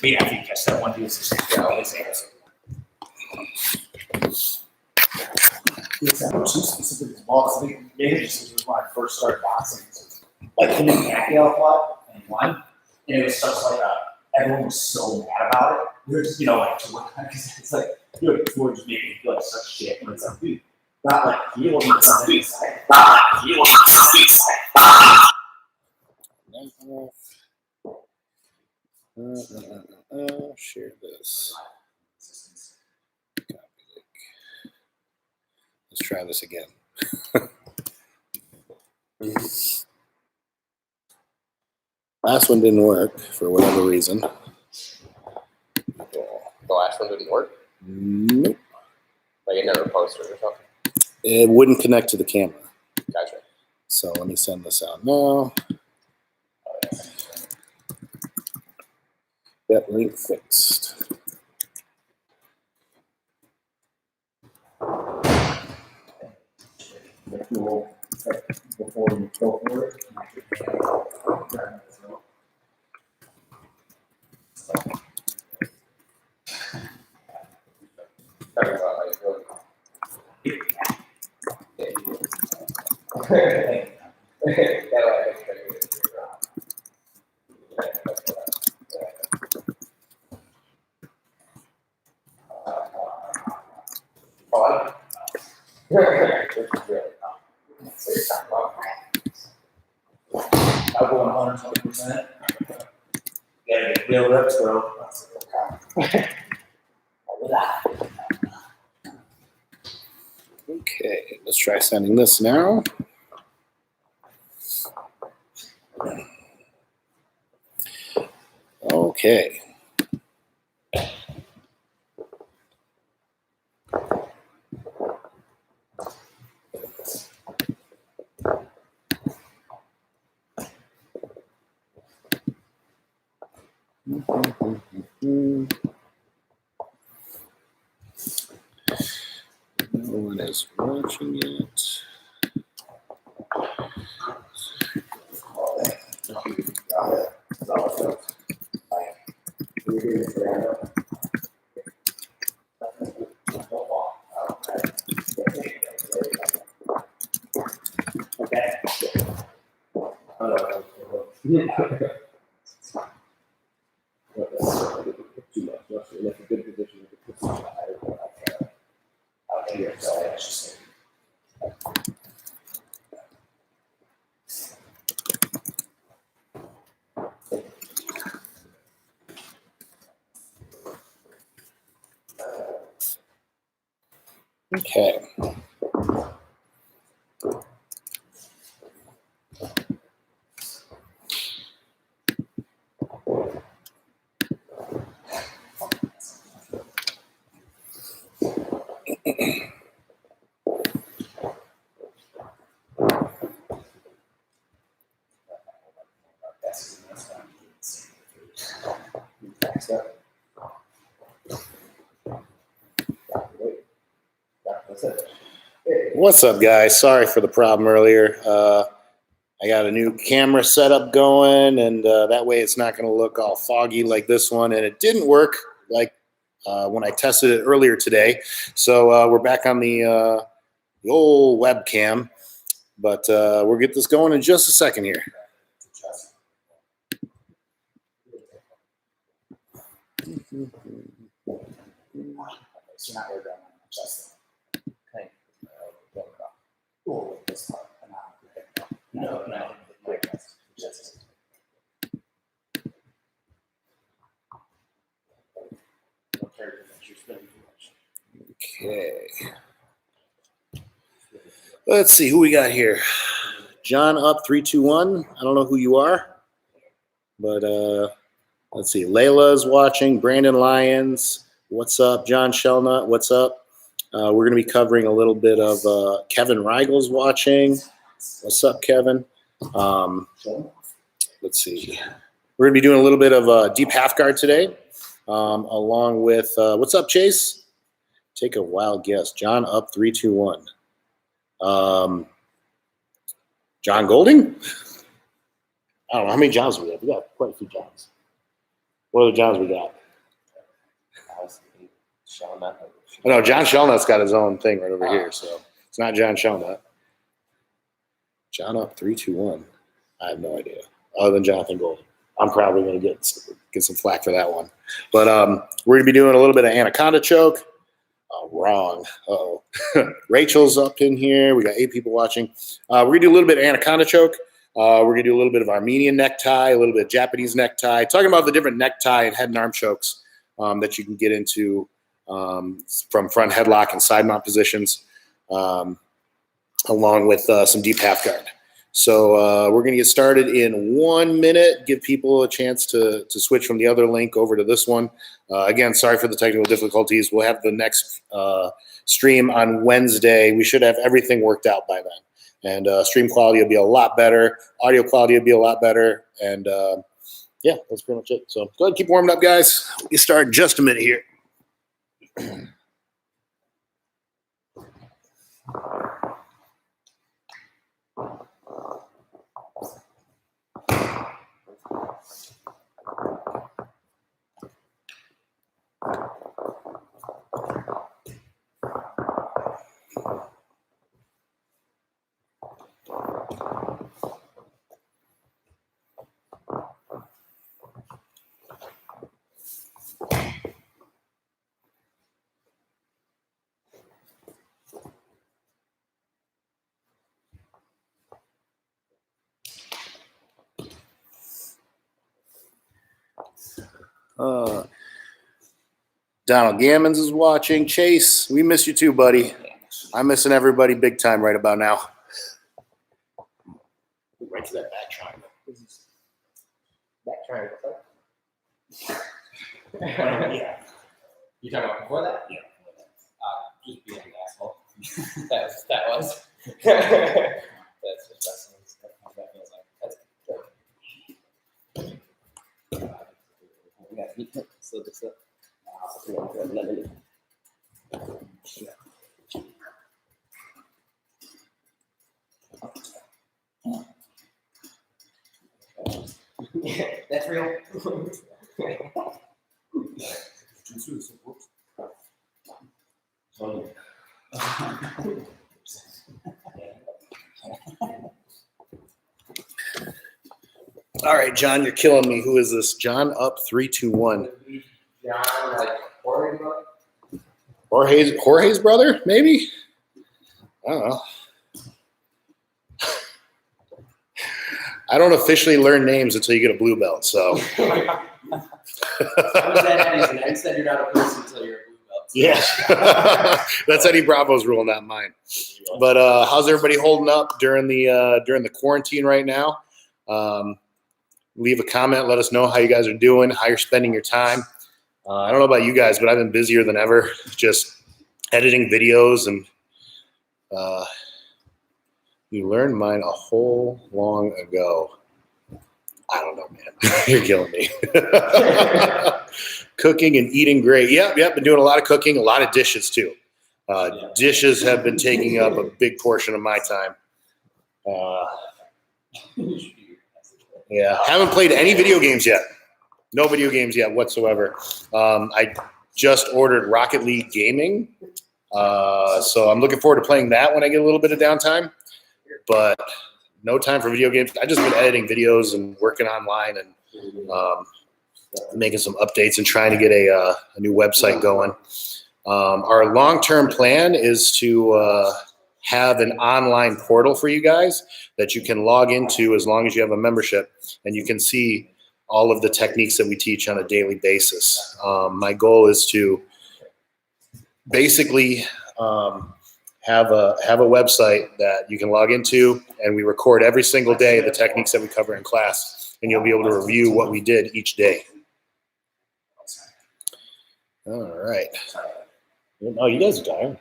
But yeah, if you catch that one dude, it's just his ass. It's not too specific as well. I think maybe just was when I first started boxing. Like he didn't Pacquiao fought and he won, and it was such like everyone was so mad about it. We're just because it's like we're just making me feel like such shit. And it's like, dude, not like he wasn't something exciting. Not like he wasn't something exciting. Share this. Let's try this again. Last one didn't work for whatever reason. The last one didn't work? Nope. Like it never posted or something? It wouldn't connect to the camera. Gotcha. So let me send this out now. Get link fixed. Before you go for it. I'll go 120%. Gotta get real reps, bro. Okay, let's try sending this now. Okay. No one is watching it. Okay. What's up, guys? Sorry for the problem earlier. I got a new camera setup going, and that way it's not going to look all foggy like this one. And it didn't work like when I tested it earlier today. So we're back on the old webcam, but we'll get this going in just a second here. So not really going on just okay. Oh, this part. No. Just. Okay. Let's see who we got here. John up 3-2-1. I don't know who you are, but let's see. Layla's watching. Brandon Lyons. What's up? John Shelnut. What's up? We're going to be covering a little bit of Kevin Reigel's watching. What's up, Kevin? Let's see. We're going to be doing a little bit of deep half guard today, along with what's up, Chase? Take a wild guess. John up 3-2-1. John Golding? I don't know how many Johns we have. We got quite a few Johns. What other Johns we got? I was thinking Shelnut. Oh, no, John Shelnut's got his own thing right over here, so it's not John Shelnut. John up 3-2-1. I have no idea. Other than Jonathan Gold, I'm probably going to get some flack for that one. But we're going to be doing a little bit of anaconda choke. Oh, wrong. Uh-oh. Rachel's up in here. We got 8 people watching. We're going to do a little bit of anaconda choke. We're going to do a little bit of Armenian necktie, a little bit of Japanese necktie, talking about the different necktie and head and arm chokes that you can get into from front headlock and side mount positions, along with some deep half guard. So we're going to get started in 1 minute, give people a chance to switch from the other link over to this one. Again, sorry for the technical difficulties. We'll have the next stream on Wednesday. We should have everything worked out by then. And stream quality will be a lot better. Audio quality will be a lot better. And yeah, that's pretty much it. So go ahead and keep warming up, guys. We'll get started in just a minute here. Donald Gammons is watching. Chase, we miss you too, buddy. I'm missing everybody big time right about now. Right to that back triangle. Back triangle. Yeah. You talking about before that? Yeah. Just being an asshole. that was. That's just wrestling stuff. That feels like that's. We got heat. Slow this up. That's real. All right, John, you're killing me. Who is this? John up 3-2-1. John, like Jorge, Jorge's brother, maybe? I don't know. I don't officially learn names until you get a blue belt, so. How was that reason? I said you're not a person until you're a blue belt. Yeah. That's Eddie Bravo's rule, not mine. But how's everybody holding up during the quarantine right now? Leave a comment. Let us know how you guys are doing, how you're spending your time. I don't know about you guys, but I've been busier than ever, just editing videos. And you learned mine a whole long ago. I don't know, man. You're killing me. Cooking and eating great. Yep. Been doing a lot of cooking, a lot of dishes too. Dishes have been taking up a big portion of my time. Yeah, haven't played any video games yet. No video games yet whatsoever. I just ordered Rocket League Gaming, so I'm looking forward to playing that when I get a little bit of downtime. But no time for video games. I've just been editing videos and working online and making some updates and trying to get a new website going. Our long-term plan is to have an online portal for you guys that you can log into as long as you have a membership, and you can see all of the techniques that we teach on a daily basis. My goal is to basically have a website that you can log into, and we record every single day the techniques that we cover in class, and you'll be able to review what we did each day. All right. Oh, you guys are tired.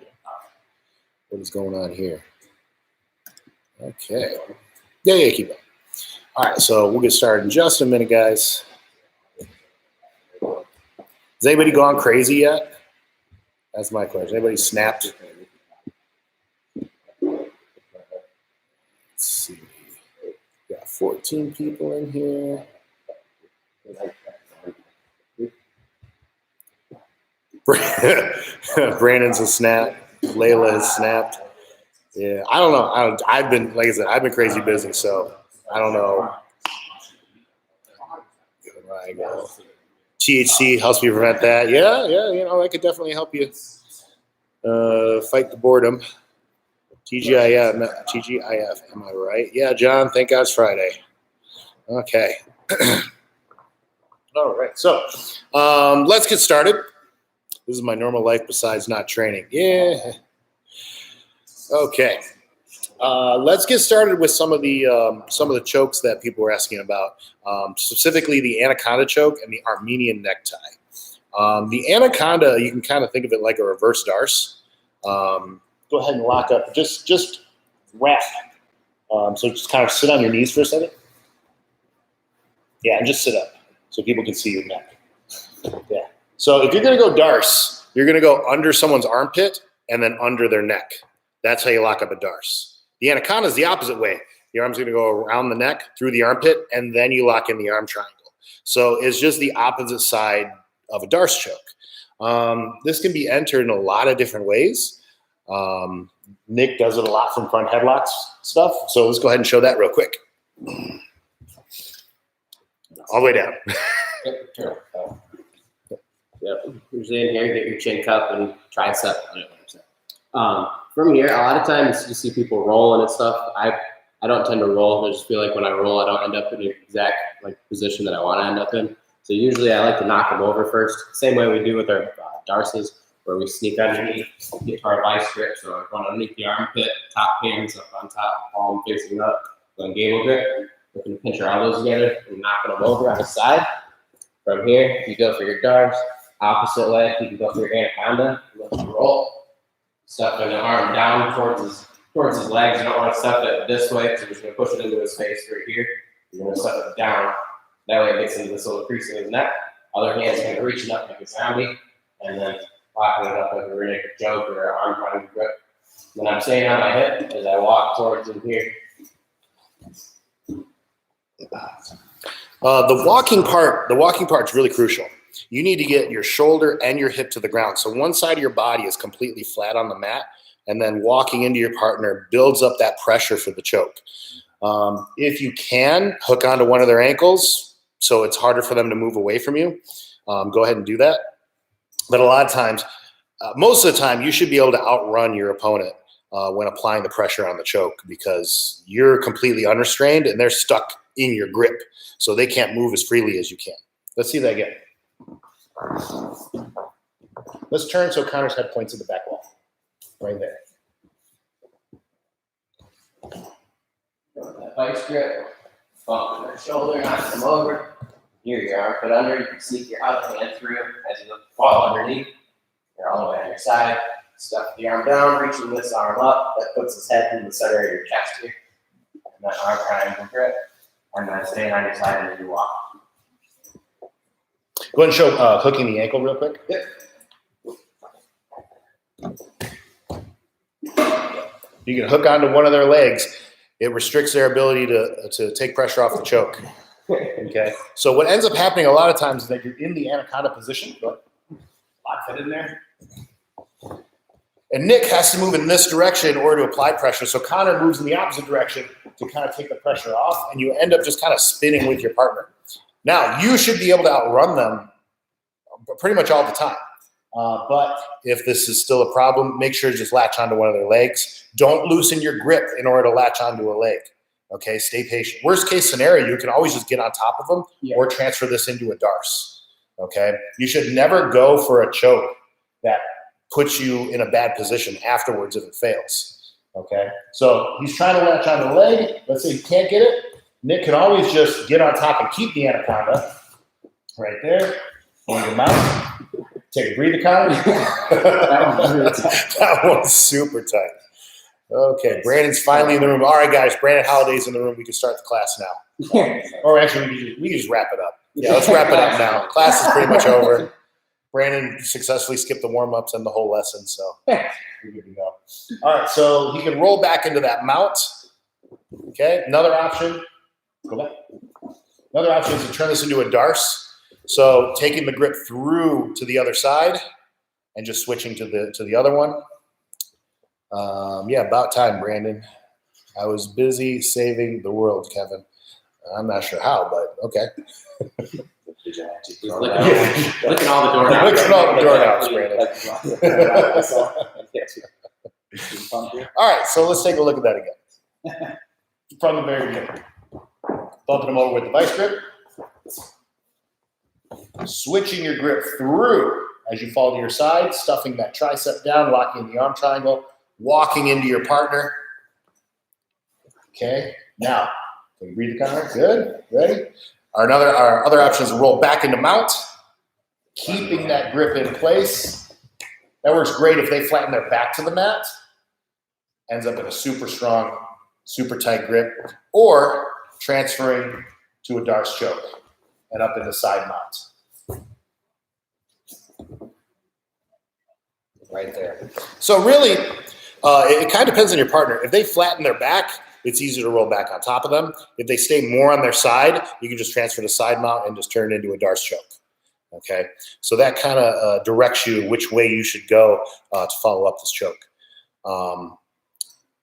What is going on here? Okay. Yeah, keep going. All right, so we'll get started in just a minute, guys. Has anybody gone crazy yet? That's my question. Anybody snapped? Let's see. We got 14 people in here. Brandon's a snap. Layla has snapped. Yeah, I don't know. I've been, like I said, I've been crazy busy, so I don't know. Right, THC helps me prevent that. Yeah, that could definitely help you fight the boredom. TGIF, am I right? Yeah, John, thank God it's Friday. Okay. All right, so let's get started. This is my normal life besides not training. Yeah. Okay. Let's get started with some of the chokes that people were asking about, specifically the anaconda choke and the Armenian necktie. The anaconda, you can kind of think of it like a reverse darce. Go ahead and lock up. Just wrap. So just kind of sit on your knees for a second. Yeah, and just sit up so people can see your neck. Yeah. So if you're going to go darce, you're going to go under someone's armpit and then under their neck. That's how you lock up a darce. The anaconda is the opposite way. Your arm's going to go around the neck, through the armpit, and then you lock in the arm triangle. So it's just the opposite side of a darce choke. This can be entered in a lot of different ways. Nick does it a lot from front headlocks stuff. So let's go ahead and show that real quick. All the way down. Yep. Usually in here, get your chin cup and tricep. From here, a lot of times you see people rolling and stuff. I don't tend to roll. I just feel like when I roll, I don't end up in the exact position that I want to end up in. So usually I like to knock them over first. Same way we do with our darces, where we sneak underneath, get to our vice grip. So I run underneath the armpit, top hands up on top, palm facing up, then gable grip. We can pinch our elbows together and knocking them over on the side. From here, you go for your darts. Opposite leg, you can go for your anaconda. Let you roll. Stuffing the arm down towards his legs. You don't want to stuff it this way, so you're just going to push it into his face right here. You're going to stuff it down. That way it gets into this little crease in his neck. Other hand's going to reach it up like a zombie, and then locking it up like a rear naked choke or an arm triangle grip. When I'm staying on my hip as I walk towards him here. The walking part's really crucial. You need to get your shoulder and your hip to the ground. So one side of your body is completely flat on the mat, and then walking into your partner builds up that pressure for the choke. If you can, hook onto one of their ankles so it's harder for them to move away from you. Go ahead and do that. But a lot of times, most of the time, you should be able to outrun your opponent when applying the pressure on the choke, because you're completely unrestrained and they're stuck in your grip. So they can't move as freely as you can. Let's see that again. Let's turn so Connor's head points at the back wall. Right there. That vice grip, bump their shoulder, knock them over. Here, your arm put under. You can sneak your other hand through as you fall underneath. You're all the way on your side. Stuff the arm down, reaching this arm up. That puts his head in the center of your chest here. And that arm triangle grip. And then staying on your side as you walk. Go ahead and show hooking the ankle real quick. Yep. You can hook onto one of their legs. It restricts their ability to take pressure off the choke. Okay. So what ends up happening a lot of times is that you're in the anaconda position. Lock that in there. And Nick has to move in this direction in order to apply pressure. So Connor moves in the opposite direction to kind of take the pressure off, and you end up just kind of spinning with your partner. Now, you should be able to outrun them pretty much all the time. But if this is still a problem, make sure to just latch onto one of their legs. Don't loosen your grip in order to latch onto a leg. Okay, stay patient. Worst case scenario, you can always just get on top of them or transfer this into a darce. Okay, you should never go for a choke that puts you in a bad position afterwards if it fails. Okay, so he's trying to latch onto the leg. Let's say he can't get it. Nick can always just get on top and keep the anaconda right there. Hold him out. Take a breather, Connor. That one's super tight. Okay, Brandon's finally in the room. All right, guys, Brandon Holliday's in the room. We can start the class now. Or actually, we can just wrap it up. Yeah, let's wrap it up now. Class is pretty much over. Brandon successfully skipped the warm-ups and the whole lesson, so we're good to go. All right, so he can roll back into that mount. Okay, another option. Go back. Another option is to turn this into a darce. So taking the grip through to the other side, and just switching to the other one. Yeah, about time, Brandon. I was busy saving the world, Kevin. I'm not sure how, but okay. Look at all the doorknobs. Look at all the doorknobs, Brandon. All right, so let's take a look at that again. From the very beginning. Bumping them over with the vice grip. Switching your grip through as you fall to your side, stuffing that tricep down, locking in the arm triangle, walking into your partner. Okay, now, can you breathe the counter? Good, ready? Our other option is roll back into mount, keeping that grip in place. That works great if they flatten their back to the mat. Ends up in a super strong, super tight grip, or transferring to a Darce choke and up into side mount. Right there. So really, it kind of depends on your partner. If they flatten their back, it's easier to roll back on top of them. If they stay more on their side, you can just transfer to side mount and just turn it into a Darce choke. Okay, so that kind of directs you which way you should go to follow up this choke.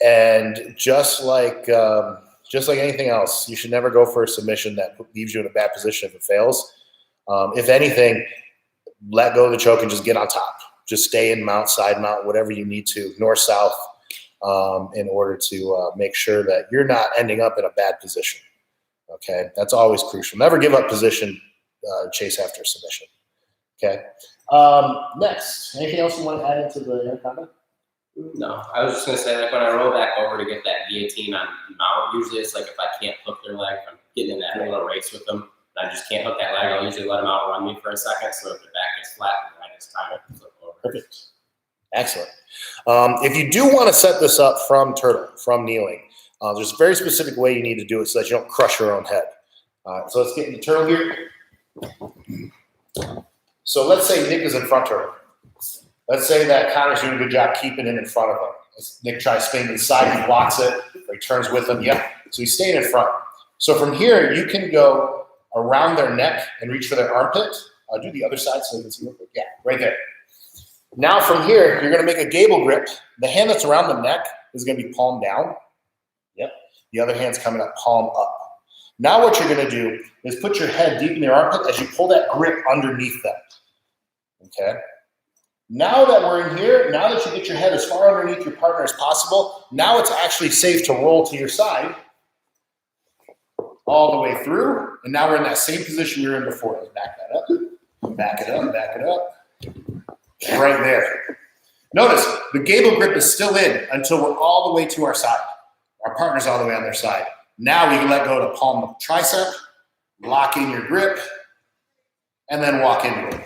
And just like anything else, you should never go for a submission that leaves you in a bad position if it fails. If anything, let go of the choke and just get on top. Just stay in mount, side mount, whatever you need to, north, south, in order to make sure that you're not ending up in a bad position. Okay, that's always crucial. Never give up position, chase after submission. Okay. Next, anything else you want to add into the anaconda? No, I was just gonna say, like when I roll back over to get that guillotine on mount, usually it's like if I can't hook their leg, I'm getting in that little race with them, and I just can't hook that leg. I'll usually let them outrun me for a second, so if their back gets flat, I just time it and flip over. Perfect. Excellent. If you do want to set this up from turtle, from kneeling, there's a very specific way you need to do it so that you don't crush your own head. So let's get into turtle here. So let's say Nick is in front turtle. Let's say that Connor's doing a good job keeping him in front of him. Nick tries to spin to the side, he blocks it, or he turns with him. Yep. So he's staying in front. So from here, you can go around their neck and reach for their armpit. I'll do the other side so you can see real quick. Yeah, right there. Now from here, you're going to make a gable grip. The hand that's around the neck is going to be palm down. Yep. The other hand's coming up, palm up. Now what you're going to do is put your head deep in their armpit as you pull that grip underneath them. Okay. Now that we're in here, now that you get your head as far underneath your partner as possible, now it's actually safe to roll to your side all the way through. And now we're in that same position we were in before. Let's back that up, back it up, back it up. Right there. Notice the gable grip is still in until we're all the way to our side. Our partner's all the way on their side. Now we can let go of the palm of the tricep, lock in your grip, and then walk into it.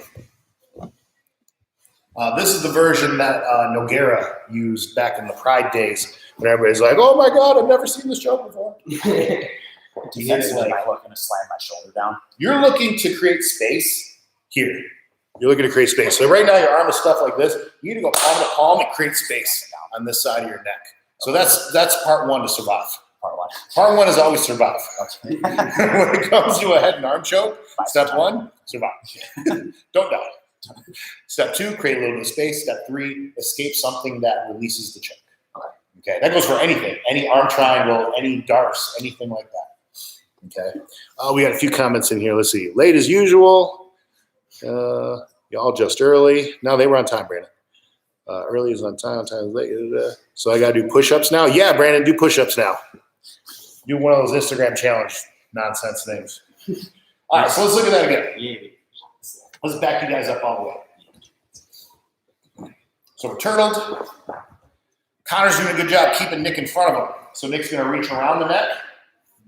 This is the version that Nogueira used back in the Pride days when everybody's like, oh my God, I've never seen this choke before. Defensively, I'm looking to slam my shoulder down. You're looking to create space here. You're looking to create space. So right now your arm is stuffed like this. You need to go palm to palm and create space on this side of your neck. So that's part one to survive. Part one is always survive. When it comes to a head and arm choke, step one, survive. Don't die. Step two, create a little bit of space. Step three, escape something that releases the choke. Okay, that goes for anything, any arm triangle, any Darce, anything like that. Okay, we got a few comments in here. Let's see. Late as usual. Y'all just early. No, they were on time, Brandon. Early is on time is late. So I got to do push-ups now? Yeah, Brandon, do push-ups now. Do one of those Instagram challenge nonsense things. All right, so let's look at that again. Let's back you guys up all the way. So we're turtled. Connor's doing a good job keeping Nick in front of him. So Nick's going to reach around the neck.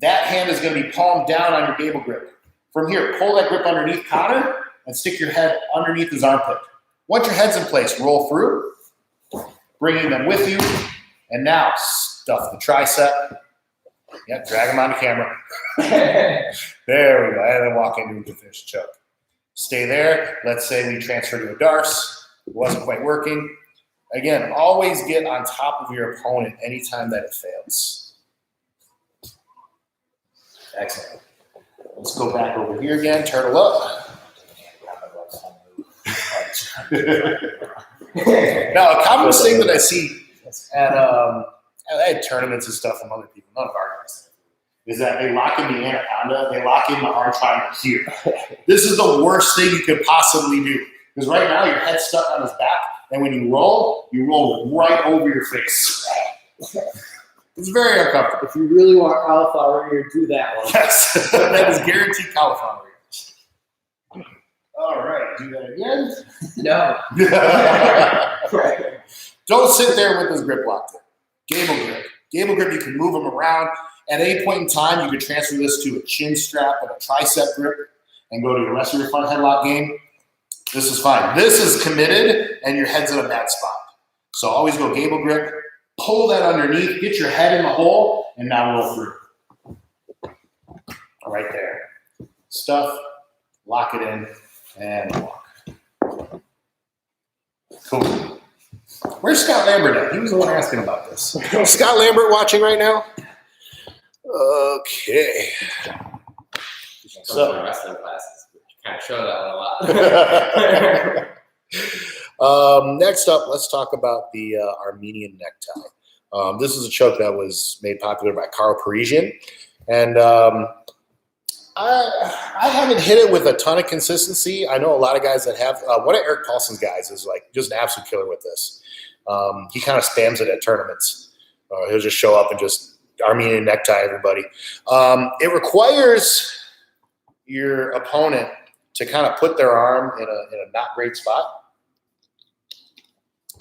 That hand is going to be palmed down on your gable grip. From here, pull that grip underneath Connor and stick your head underneath his armpit. Once your head's in place, roll through, bringing them with you, and now stuff the tricep. Yeah, drag him on the camera. There we go. And then walk into him to finish the choke. Stay there. Let's say we transfer to a Darce. It wasn't quite working. Again, always get on top of your opponent anytime that it fails. Excellent. Let's go back over here again. Turtle up. Now, a common mistake that I see at tournaments and stuff from other people, none of our guys, is that they lock in the anaconda, they lock in the arm triangle here. This is the worst thing you could possibly do. Because right now your head's stuck on his back, and when you roll right over your face. It's very uncomfortable. If you really want cauliflower ear, do that one. Yes, that is guaranteed cauliflower ear. All right, do that again. No. Don't sit there with this grip locked in. Gable grip. Gable grip, you can move them around. At any point in time, you could transfer this to a chin strap and a tricep grip and go to the rest of your front headlock game. This is fine. This is committed, and your head's in a bad spot. So always go gable grip, pull that underneath, get your head in the hole, and now roll through. Right there. Stuff, lock it in, and walk. Cool. Where's Scott Lambert at? He was the one asking about this. Scott Lambert watching right now? Okay. So wrestling classes, kind of show that one a lot. Next up, let's talk about the Armenian necktie. This is a choke that was made popular by Carl Parisian, and I haven't hit it with a ton of consistency. I know a lot of guys that have. One of Eric Paulson's guys is like just an absolute killer with this. He kind of spams it at tournaments. He'll just show up and just Armenian necktie everybody. It requires your opponent to kind of put their arm in a not great spot.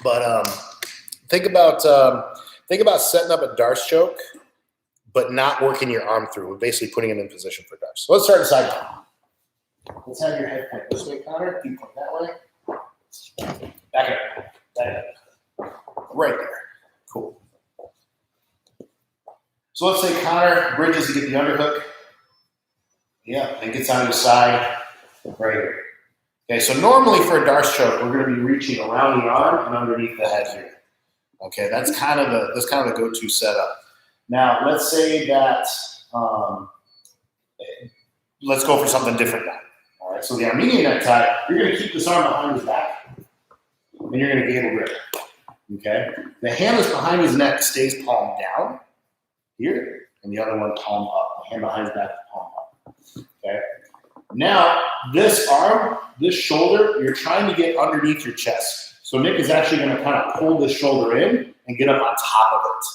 But think about setting up a Darce choke, but not working your arm through. We're basically putting him in position for Darce. So let's start inside down. Let's have your head point this way, Connor. You point that way. Back up. Back up. Right there. Cool. So let's say Connor bridges to get the underhook. Yeah, and gets on his side right here. Okay, so normally for a Darce choke, we're going to be reaching around the arm and underneath the head here. Okay, that's kind of the go-to setup. Now, let's say that let's go for something different now. All right, so the Armenian necktie, you're going to keep this arm behind his back, and you're going to gable grip. Okay, the hand that's behind his neck stays palm down here, and the other one palm up. The hand behind his back, palm up. Okay. Now, this arm, this shoulder, you're trying to get underneath your chest. So Nick is actually going to kind of pull this shoulder in and get up on top of it.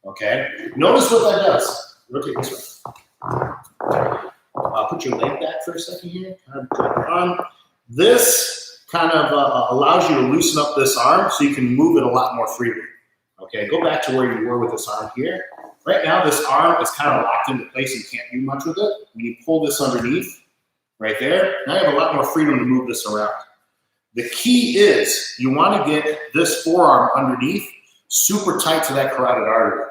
Okay. Notice what that does. Rotate this way. Put your leg back for a second here. Kind of drop your arm. This kind of allows you to loosen up this arm so you can move it a lot more freely. Okay. Go back to where you were with this arm here. Right now, this arm is kind of locked into place and you can't do much with it. When you pull this underneath, right there, now you have a lot more freedom to move this around. The key is you want to get this forearm underneath super tight to that carotid artery.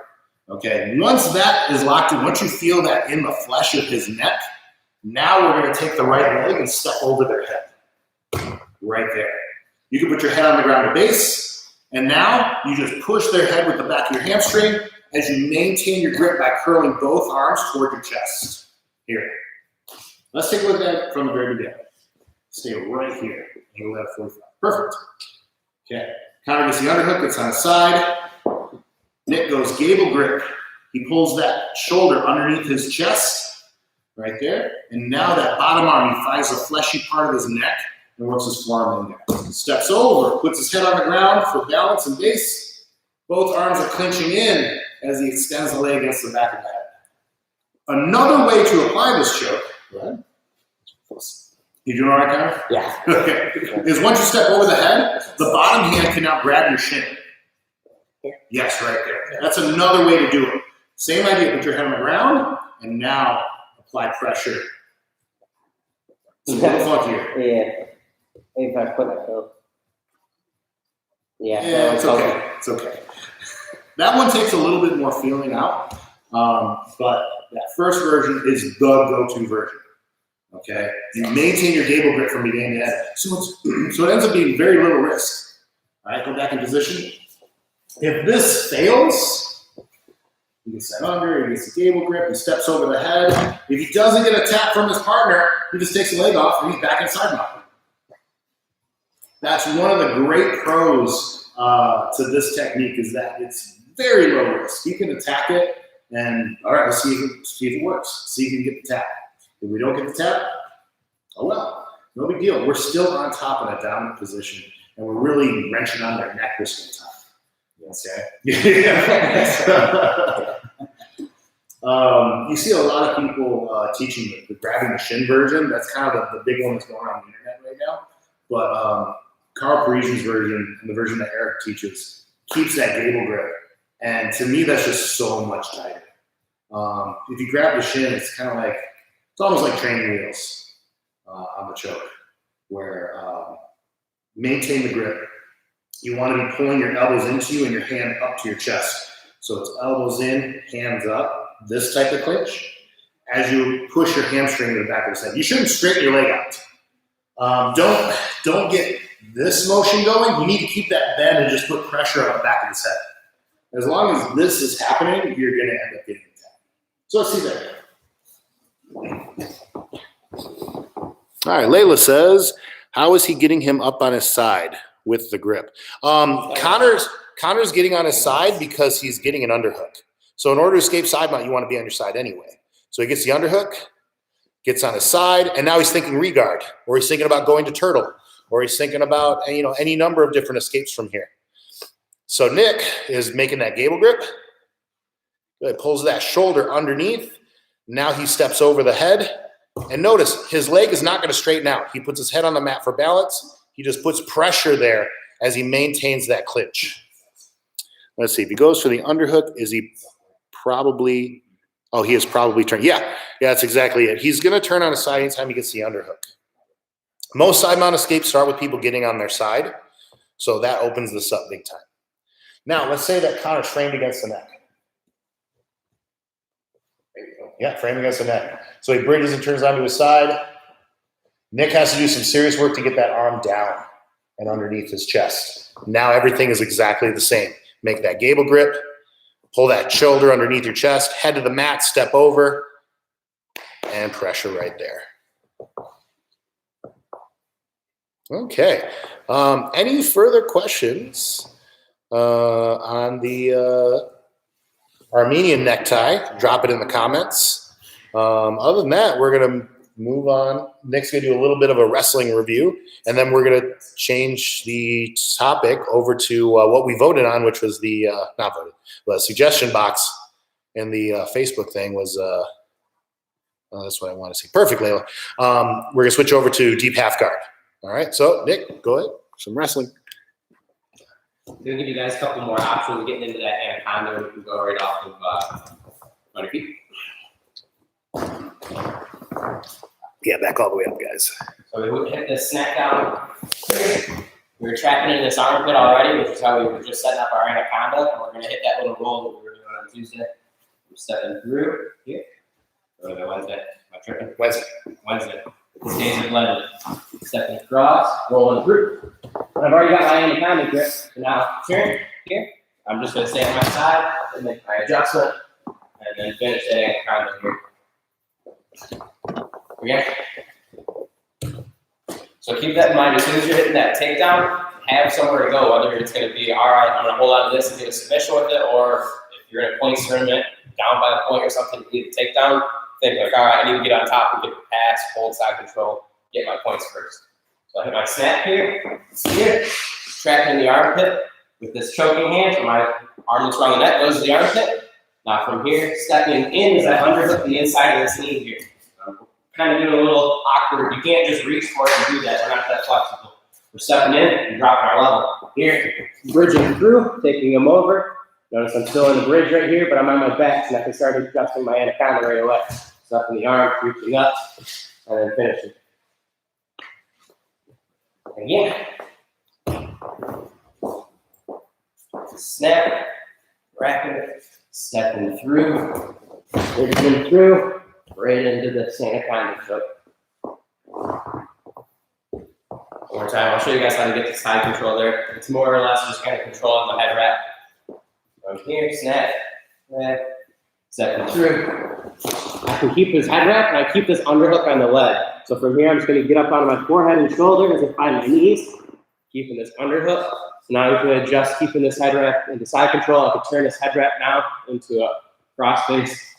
Okay, once that is locked in, once you feel that in the flesh of his neck, now we're going to take the right leg and step over their head. Right there. You can put your head on the ground at base, and now you just push their head with the back of your hamstring as you maintain your grip by curling both arms toward your chest. Here. Let's take a look at it from the very beginning. Stay right here. You'll have 45. Perfect. Okay. Connor gets the underhook, gets on the side. Nick goes gable grip. He pulls that shoulder underneath his chest, right there. And now that bottom arm, he finds the fleshy part of his neck and works his forearm in there. Steps over, puts his head on the ground for balance and base. Both arms are clinching in as he extends the leg against the back of the head. Another way to apply this choke, right? You doing all right, Connor? Yeah. Okay. Is once you step over the head, the bottom hand can now grab your shin. Yes, right there. That's another way to do it. Same idea. Put your head on the ground, and now apply pressure. It's a little funkier. Yeah. If I put it up. Yeah, it's okay. It's okay. That one takes a little bit more feeling out, but that first version is the go-to version. Okay, you maintain your gable grip from beginning to end. So it ends up being very little risk. All right, go back in position. If this fails, he gets that under, he gets the gable grip, he steps over the head. If he doesn't get a tap from his partner, he just takes the leg off and he's back inside mount. That's one of the great pros to this technique is that it's very low risk. You can attack it, and all right, let's see if it works. See if you can get the tap. If we don't get the tap, oh well, no big deal. We're still on top in a dominant position, and we're really wrenching on their neck this whole time. You see a lot of people teaching the grabbing the shin version. That's kind of the big one that's going on the internet right now. But Carl Parisian's version and the version that Eric teaches keeps that gable grip. And to me, that's just so much tighter. If you grab the shin, it's kind of like, it's almost like training wheels on the choke, where maintain the grip. You want to be pulling your elbows into you and your hand up to your chest. So it's elbows in, hands up, this type of clinch. As you push your hamstring to the back of the head, you shouldn't straighten your leg out. Don't get this motion going. You need to keep that bend and just put pressure on the back of his head. As long as this is happening, you're going to end up getting attacked. So let's see that. All right, Layla says, how is he getting him up on his side with the grip? Connor's getting on his side because he's getting an underhook. So in order to escape side mount, you want to be on your side anyway. So he gets the underhook, gets on his side, and now he's thinking regard, or he's thinking about going to turtle, or he's thinking about any number of different escapes from here. So Nick is making that gable grip. Good. Pulls that shoulder underneath. Now he steps over the head. And notice his leg is not going to straighten out. He puts his head on the mat for balance. He just puts pressure there as he maintains that clinch. Let's see. If he goes for the underhook, is he probably – oh, he is probably turned. Yeah, that's exactly it. He's going to turn on his side anytime he gets the underhook. Most side mount escapes start with people getting on their side. So that opens this up big time. Now, let's say that Connor's framed against the neck. There you go. Yeah, framed against the neck. So he bridges and turns onto his side. Nick has to do some serious work to get that arm down and underneath his chest. Now everything is exactly the same. Make that gable grip. Pull that shoulder underneath your chest. Head to the mat, step over, and pressure right there. Okay. Any further questions on the Armenian necktie? Drop it in the comments. Other than that, we're going to move on. Nick's going to do a little bit of a wrestling review, and then we're going to change the topic over to what we voted on, which was the not voted, the suggestion box in the Facebook thing was that's what I want to say. Perfect, Layla. We're going to switch over to deep half guard. All right, so Nick, go ahead. Some wrestling. I'm going to give you guys a couple more options getting into that anaconda. We can go right off of on your feet. Yeah, back all the way up, guys. So we would hit this snap down. We were trapping in this armpit already, which is how we were just setting up our anaconda. And we're going to hit that little roll that we were doing on Tuesday. We're stepping through here. Or the Wednesday. Am I tripping? Wednesday. These days are blended. Stepping across, rolling through. And I've already got my anaconda grip. So now, turn here. I'm just going to stay on my side and make my adjustment. And then finish that anaconda here. Okay. So keep that in mind. As soon as you're hitting that takedown, have somewhere to go. Whether it's going to be, all right, I'm going to hold on to this and get a submission with it, or if you're in a points tournament, down by a point or something, you need a takedown. Think like, all right, I need to get on top and get the pass, hold side control, get my points first. So I hit my snap here, trapping the armpit with this choking hand. So my arm that's around the neck goes to the armpit. Now from here, stepping in as I underhook the inside of this knee here. Kind of doing a little awkward. You can't just reach for it and do that. We're not that flexible. We're stepping in and dropping our level. Here, bridging through, taking them over. Notice I'm still in the bridge right here, but I'm on my back, and I can start adjusting my anaconda right away. Stuffing the arm, reaching up, and then finishing. Again. Snap, wrapping it, stepping through, bridging through. Right into the anaconda choke. One more time. I'll show you guys how to get the side control there. It's more or less just kind of controlling the head wrap. From here, snap, stepping through. I can keep this head wrap and I keep this underhook on the leg. So from here, I'm just going to get up onto my forehead and shoulder as I find my knees. keeping this underhook. So now you can adjust keeping this head wrap into side control. I can turn this head wrap now into a cross face.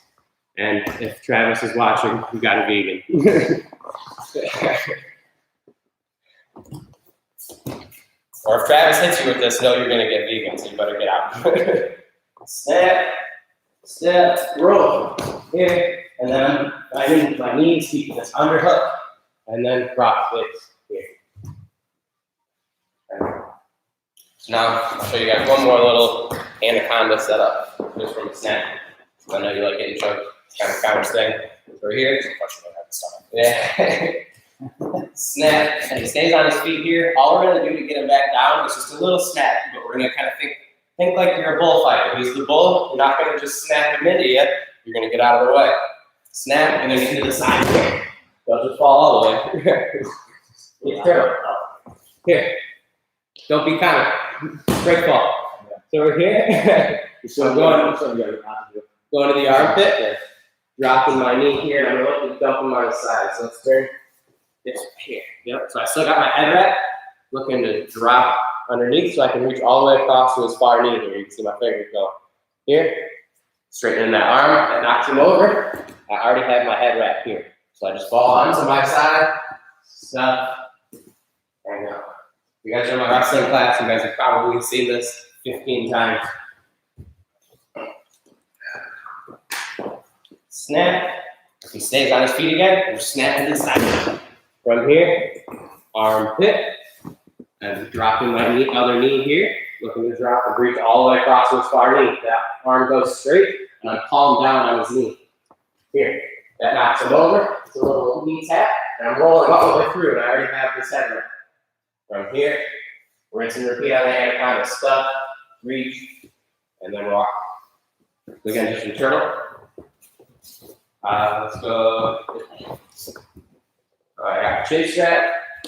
And if Travis is watching, you got a vegan. Or if Travis hits you with this, know you're gonna get vegan, so you better get out. Snap, step, roll. Here, and then I need my knees, keeping this underhook, and then cross face here. So now I'll show you guys one more little anaconda setup, just from a snap. I know you like getting choked. It's kind of counter thing. So we're here. Yeah. Snap, and he stays on his feet here. All we're gonna do to get him back down is just a little snap, but we're gonna kind of think like you're a bullfighter. He's the bull. You're not gonna just snap him into you. You're gonna get out of the way. Snap, and then get to the side here. Don't just fall all the way. Here. Here. Don't be kind of straight fall. So we're here. So going to the armpit, dropping my knee here, and I'm looking to dump him on the side. So let's turn this here. Yep. So I still got my head wrap, looking to drop underneath so I can reach all the way across to his far knee here. You can see my fingers go here, straightening that arm, that knocks him over. I already have my head wrap here. So I just fall onto my side, stop, and go. You guys are in my wrestling class, you guys have probably seen this 15 times. Snap. If he stays on his feet again, we're snapping this side. From here, armpit, and dropping my other knee here, looking to drop and reach all the way across his far knee. That arm goes straight, and I palm down on his knee. Here, that knocks him over. It's a little knee tap, and I'm rolling all the way through, and I already have this head wrap. From here, rinse and repeat on the anaconda. Stuff, reach, and then walk. Again, just internal. Let's go. I got chin strap,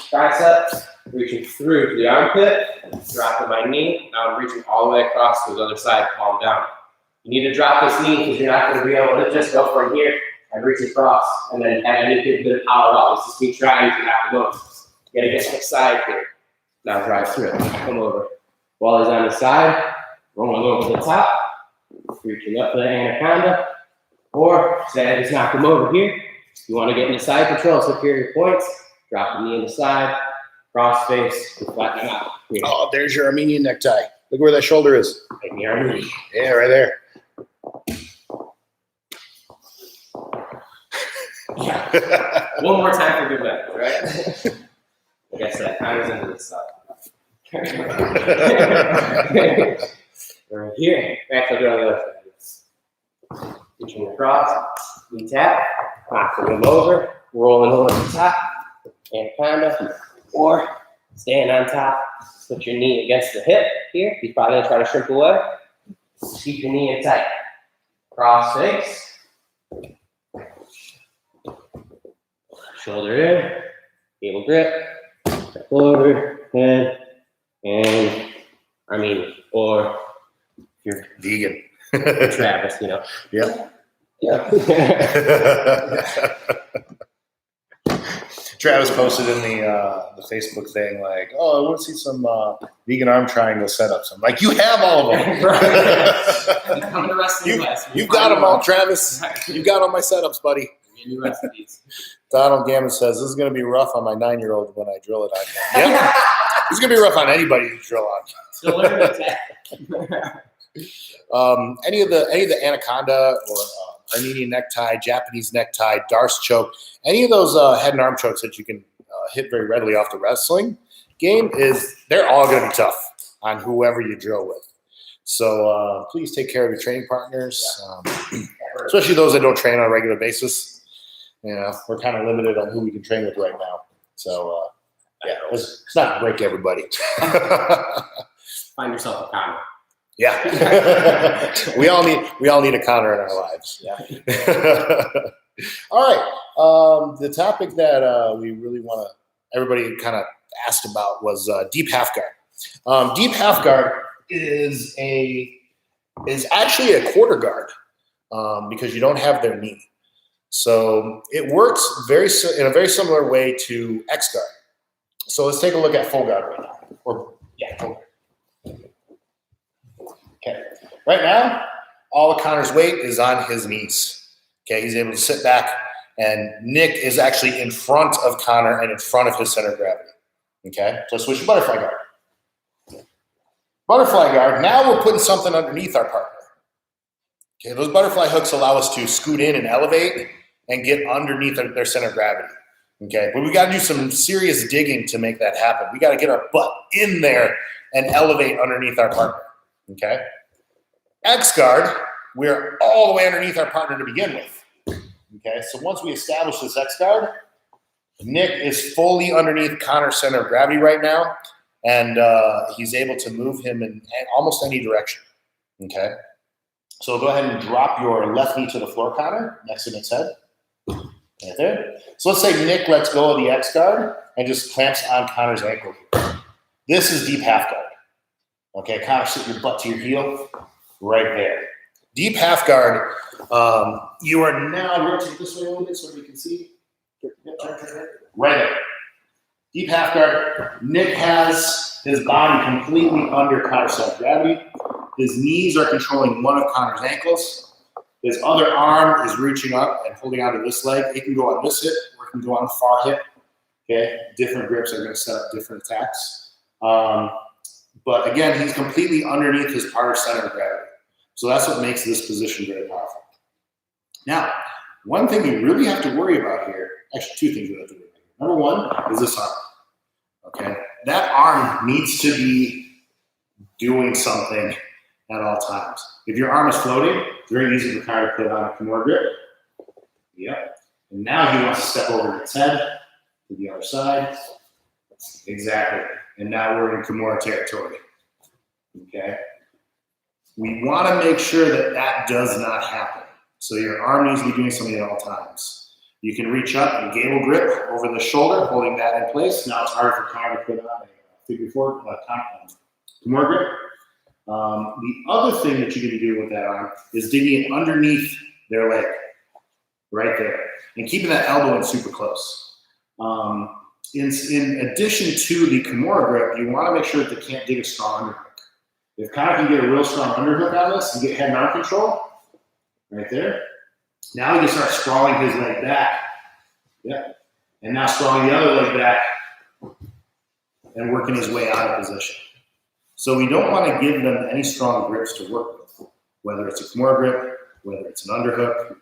triceps, reaching through to the armpit, dropping my knee. Now I'm reaching all the way across to the other side, palm down. You need to drop this knee because you're not going to be able to just go from here and reach across and then have any bit of power at all. This is me trying to have to go. You got to get to the side here. Now drive through. Come over. While he's on the side, rolling over the top, reaching up to the anaconda, or say I just knock him over here. You want to get into side control, superior points, drop the knee in the side, cross face, and flatten him out. Here. Oh, there's your Armenian necktie. Look where that shoulder is. Take the Armenian. Yeah, right there. Yeah. One more time for good luck, right? Like I said, counters into the side. Right here. Actually, I'll do it on the other side. Reaching across, knee tap, knocking him over, rolling over the top, anaconda, or staying on top. Put your knee against the hip here. He's probably gonna try to shrink away. Keep your knee in tight. Cross face. Shoulder in. Cable grip. Step forward. Head. And or if you're Vegan. Travis, you know. Yep. Yeah. Travis posted in the Facebook thing like, "Oh, I want to see some vegan arm triangle setups." I'm like, "You have all of them. Come to wrestling class. You've got them all, Travis. You've got all my setups, buddy." New recipes. Donald Gammon says, "This is going to be rough on my 9-year-old when I drill it on him." Yep. It's going to be rough on anybody you drill on. Still learning attack. Any of the anaconda or Armenian necktie, Japanese necktie, Darce choke, any of those head and arm chokes that you can hit very readily off the wrestling game, they're all going to be tough on whoever you drill with. So please take care of your training partners, especially those that don't train on a regular basis. You know, we're kind of limited on who we can train with right now. So yeah, it's not to break everybody. Find yourself a counter. Yeah. we all need a counter in our lives. Yeah. All right. The topic that we really want to everybody kind of asked about was deep half guard. Deep half guard is actually a quarter guard because you don't have their knee. So it works in a very similar way to X guard. So let's take a look at full guard right now. Or, yeah, full guard. Okay. Right now, all of Connor's weight is on his knees. Okay, he's able to sit back, and Nick is actually in front of Connor and in front of his center of gravity. Okay, so switch to butterfly guard. Butterfly guard, now we're putting something underneath our partner. Okay, those butterfly hooks allow us to scoot in and elevate and get underneath their center of gravity. Okay, but we got to do some serious digging to make that happen. We got to get our butt in there and elevate underneath our partner. Okay, X guard, we're all the way underneath our partner to begin with. Okay, so once we establish this X guard, Nick is fully underneath Connor's center of gravity right now, and he's able to move him in almost any direction. Okay, so go ahead and drop your left knee to the floor, Connor, next to Nick's head. Right there. So let's say Nick lets go of the X guard and just clamps on Connor's ankle. This is deep half guard. Okay, Connor, sit your butt to your heel right there. Deep half guard, you are now, rotate this way a little bit so we can see. Right there. Deep half guard. Nick has his body completely under Connor's center of gravity. His knees are controlling one of Connor's ankles. His other arm is reaching up and holding onto this leg. It can go on this hip or it can go on the far hip. Okay, different grips are going to set up different attacks. But again, he's completely underneath his partner's center of gravity. So that's what makes this position very powerful. Now, one thing we really have to worry about here, actually two things we have to worry about. Number one is this arm. Okay, that arm needs to be doing something at all times. If your arm is floating, it's very easy for Connor to put on a Kimura grip. Yep. And now he wants to step over its head to the other side. Exactly. And now we're in Kimura territory. Okay. We want to make sure that that does not happen. So your arm needs to be doing something at all times. You can reach up and gable grip over the shoulder, holding that in place. Now it's hard for Connor to put on a figure four, Kimura grip. The other thing that you're going to do with that arm is digging it underneath their leg, right there, and keeping that elbow in super close. In addition to the Kimura grip, you want to make sure that they can't dig a strong underhook. If Connor can get a real strong underhook on this and get head and arm control, right there, now he can start sprawling his leg back. Yep. And now sprawling the other leg back and working his way out of position. So we don't want to give them any strong grips to work with, whether it's a Kimura grip, whether it's an underhook.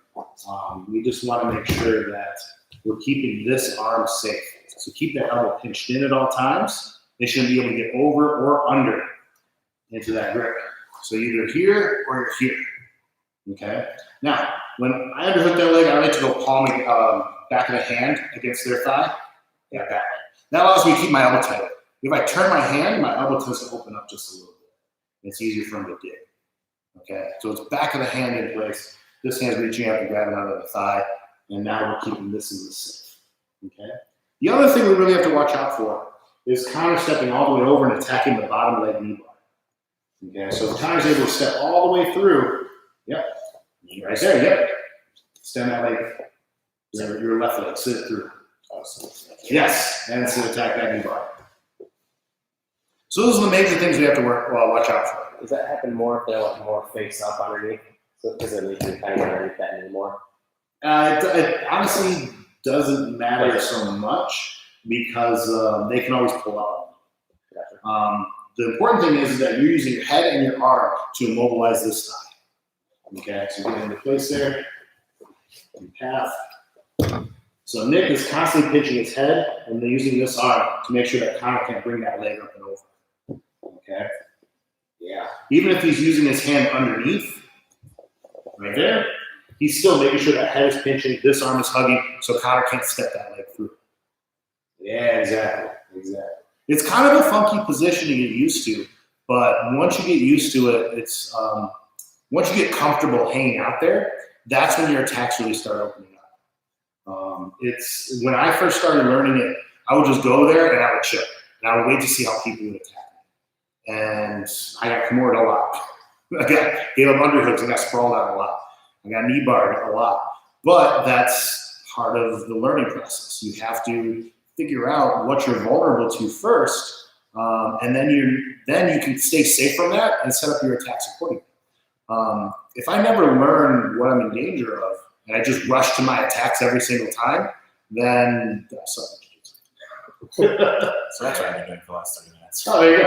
We just want to make sure that we're keeping this arm safe. So keep that elbow pinched in at all times. They shouldn't be able to get over or under into that grip. So either here or you're here. Okay. Now, when I underhook that leg, I like to go palm back of the hand against their thigh. Yeah, that way. That allows me to keep my elbow tight. If I turn my hand, my elbow tends to open up just a little bit. It's easier for him to dig. Okay, so it's back of the hand in place. This hand's reaching out and grabbing out of the thigh, and now we're keeping this in the safe. Okay. The other thing we really have to watch out for is Connor stepping all the way over and attacking the bottom leg knee bar. Okay, so if Connor's able to step all the way through, yep, right there, yep. Stand that leg, your left leg, sit it through. Yes, and it's to attack that knee bar. So those are the major things we have to watch out for. Does that happen more if they're like more face up underneath? So because it leaves you kind of underneath that anymore? It honestly doesn't matter so much because they can always pull up. Gotcha. The important thing is that you're using your head and your arm to immobilize this thigh. Okay, so get into place there. Path. So Nick is constantly pinching his head and then using this arm to make sure that Connor can't bring that leg up and over. Okay. Yeah. Even if he's using his hand underneath, right there, he's still making sure that head is pinching, this arm is hugging, so Connor can't step that leg through. Yeah, exactly. Exactly. It's kind of a funky position to get used to, but once you get used to it, it's once you get comfortable hanging out there, that's when your attacks really start opening up. It's when I first started learning it, I would just go there and I would chill, and I would wait to see how people would attack. And I got Kimura'd a lot. I gave up underhooks and got sprawled out a lot. I got knee barred a lot. But that's part of the learning process. You have to figure out what you're vulnerable to first, and then you can stay safe from that and set up your attacks accordingly. If I never learn what I'm in danger of, and I just rush to my attacks every single time, then I suck. So that's what I've been doing for the last 30 minutes. Oh, there you go.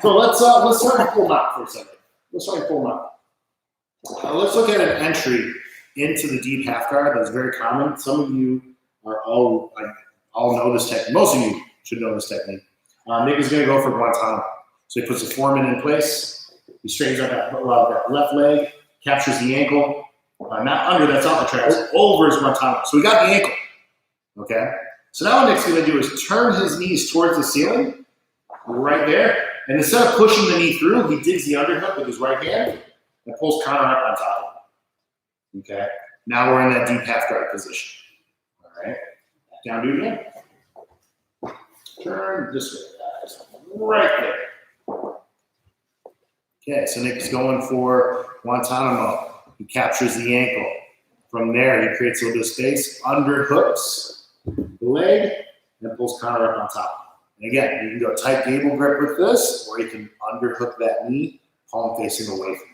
So let's try and pull them out for a second. Let's look at an entry into the deep half guard that's very common. Some of you are all know this technique. Most of you should know this technique. Nick is going to go for Guantanamo. So he puts the foreman in place. He straightens up that left leg, captures the ankle. Not under, that's off the tracks. Over his Guantanamo. So we got the ankle. Okay? So now what Nick's going to do is turn his knees towards the ceiling, right there. And instead of pushing the knee through, he digs the underhook with his right hand and pulls counter up on top of him. Okay? Now we're in that deep half guard position. All right? Down, do it again. Turn this way, guys. Right there. Okay, so Nick's going for Guantanamo. He captures the ankle. From there, he creates a little bit of space, underhooks the leg, and pulls counter up on top. And again, you can go tight gable grip with this, or you can underhook that knee, palm facing away from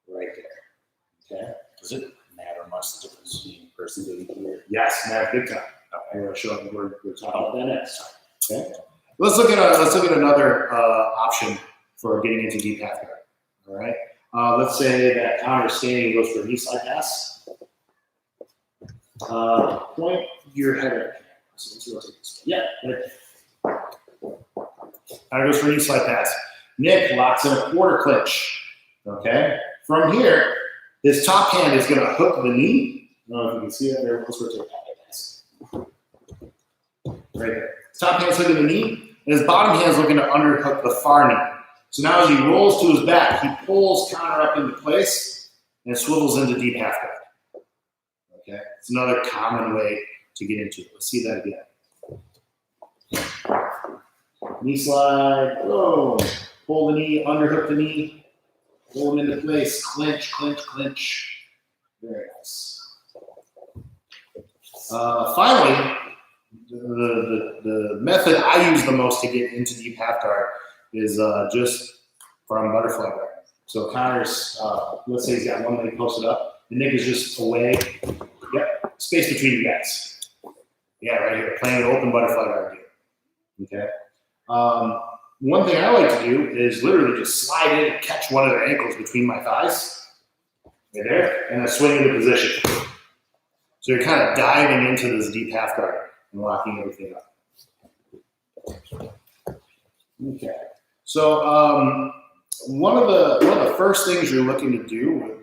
you. Right there. Okay? Does it matter much the difference between person doing here? Yes, Matt, big time. I'm going to show you we're talking about that next time. Okay? Let's look at another option for getting into deep half guard. All right? Let's say that counter standing goes for a knee slide pass. Point your head at. So let's rotate this way. Yeah, right. Counter goes for a knee slide pass. Nick locks in a quarter clinch. Okay? From here, his top hand is going to hook the knee. I don't know if you can see that there. Let's rotate that, guys. Right there. His top hand's hooking the knee, and his bottom hand's looking to underhook the far knee. So now as he rolls to his back, he pulls counter up into place and swivels into deep half guard. Okay? It's another common way to get into it. Let's see that again. Knee slide, boom. Pull the knee, underhook the knee, pull him into place, clinch, clinch, clinch. Very nice. Finally, the method I use the most to get into deep half guard is just from butterfly guard. So Connor's, let's say he's got one leg posted up, and Nick is just away. Yep, space between you guys. Yeah, right here, playing an open butterfly guard here. Okay. One thing I like to do is literally just slide in and catch one of their ankles between my thighs. Right there, and then swing into position. So you're kind of diving into this deep half guard and locking everything up. Okay. So one of the first things you're looking to do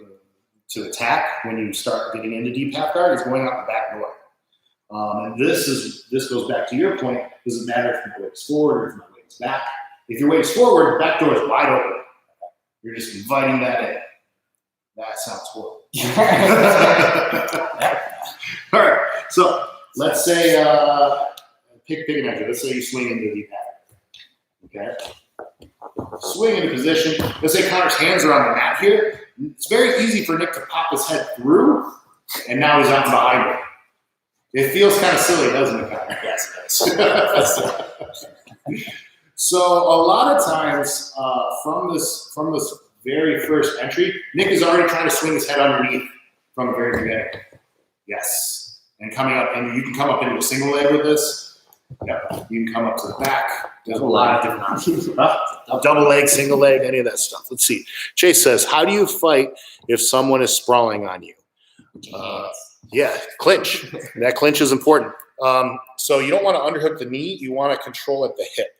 to attack when you start getting into deep half guard is going out the back door. And this goes back to your point. Doesn't matter if your weight is forward or if my weight is back. If your weight is forward, back door is wide open. You're just inviting that in. That sounds horrible. All right. So let's say pick an entry. Let's say you swing into deep half. Okay. Swing into position. Let's say Connor's hands are on the mat here. It's very easy for Nick to pop his head through, and now he's on behind him. It feels kind of silly, doesn't it, Connor? Yes, it does. So a lot of times from this very first entry, Nick is already trying to swing his head underneath from the very beginning. Yes. And coming up, and you can come up into a single leg with this. Yep. You can come up to the back. There's a lot of different options. Double leg, single leg, any of that stuff. Let's see. Chase says, how do you fight if someone is sprawling on you? Yeah, clinch. That clinch is important. So you don't want to underhook the knee. You want to control at the hip.